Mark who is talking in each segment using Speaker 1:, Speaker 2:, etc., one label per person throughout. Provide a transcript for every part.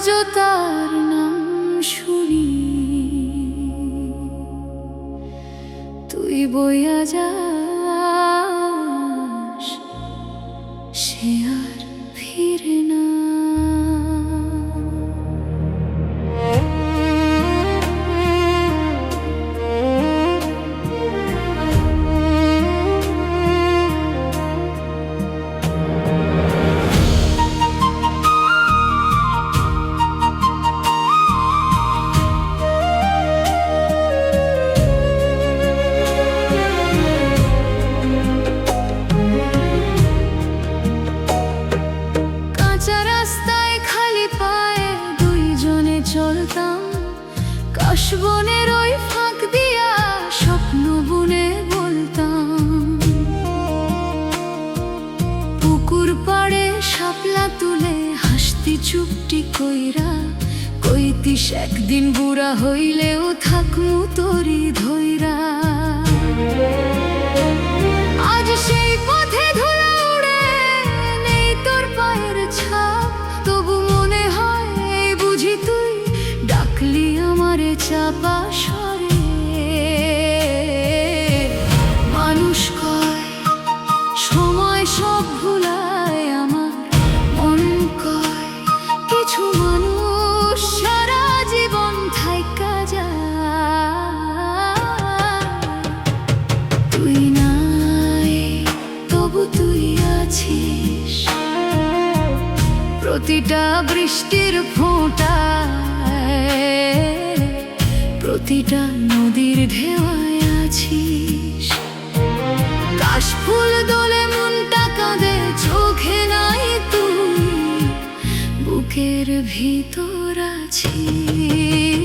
Speaker 1: আজও তার নাম শুনি। তুই বইয়া যাস, সে আর ফিরে না। চলতাম কাশবনের ওই ফাঁক দিয়া, স্বপ্ন বুনে বলতাম। পুকুর পাড়ে শাপলা তুলে হাসতি চুপটি কইরা, কইতিস একদিন বুড়া হইলেও থাকমু তোরি ধইরা। আজ সেই পথে ধুলা উড়ে, নেই তোর পায়ের ছাপ, তবু মনে হয় এই বুঝি তুই ডাকলি আমারে চাপা স্বরে। মানুষ কয় সময় সব ভুলায়, আমার মন কয় কিছু মানুষ সারা জীবন থাইকা যায়। তুই নাই তবু তুই আছিস, প্রতিটা বৃষ্টির ফোঁটায়, প্রতিটা নদীর ঢেউয়ে আছিস। কাশফুল দোলে মনটা কাঁদে, চোখে নাই তুই, বুকের ভিতর আছিস।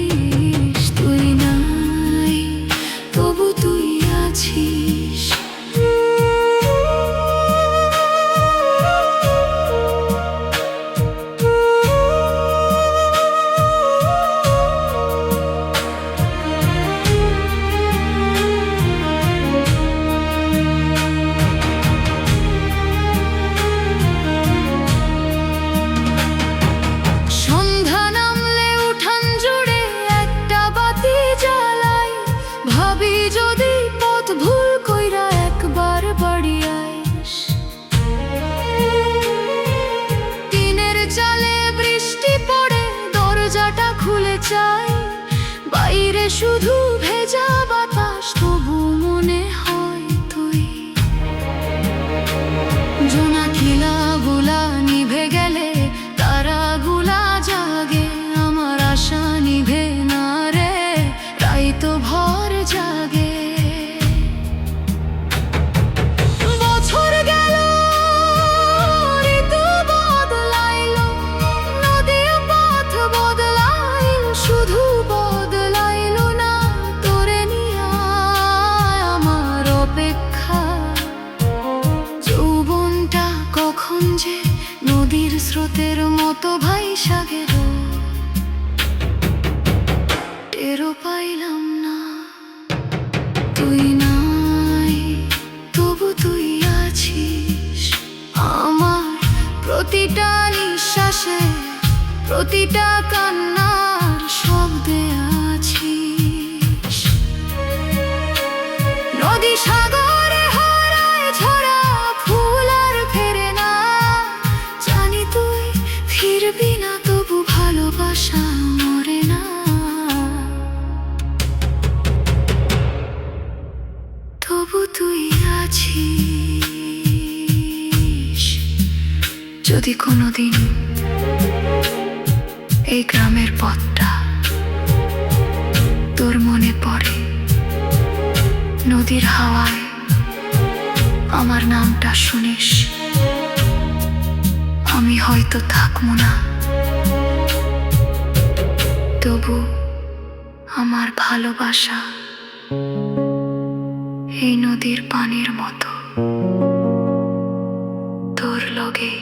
Speaker 1: তুই নাই তবু তুই আছিস। যদি পথ ভুল কইরা একবার বাড়ি আইস, টিনের চালে বৃষ্টি পড়ে দরজাটা খুলে চাই, বাইরে শুধু ভেজা বাতাস, তবু মনে হয় তুই। জোনাকিলা গুলা নিভে গেলে তারাগুলা জাগে, আমার আশা নিভে না রে, রাত ভর জাগে। বছর গেল, ঋতু বদলাইল, নদীর পথ বদলাইল, শুধু বদলাইল না তোরে নিয়া আমার অপেক্ষা। যৌবনটা কখন যে নদীর স্রোতের মতো ভাইসা গেল, টেরও পাইলাম না। তুই নাই তবু তুই আছিস, আমার প্রতিটা নিঃশ্বাসে, প্রতিটা কান্নার শব্দে আছিস। নদী সাগরে হারায় ঝরা ফুল আর ফেরে না, জানি তুই ফিরবি না, তবু ভালোবাসা মরে না। তবু তুই আছিস। যদি কোনোদিন এই গ্রামের পথটা তোর মনে পড়ে, নদীর হাওয়ায় আমার নামটা শুনিস, আমি হয়তো থাকবো না, তবু আমার ভালোবাসা এই নদীর পানির মতো তোর লগে।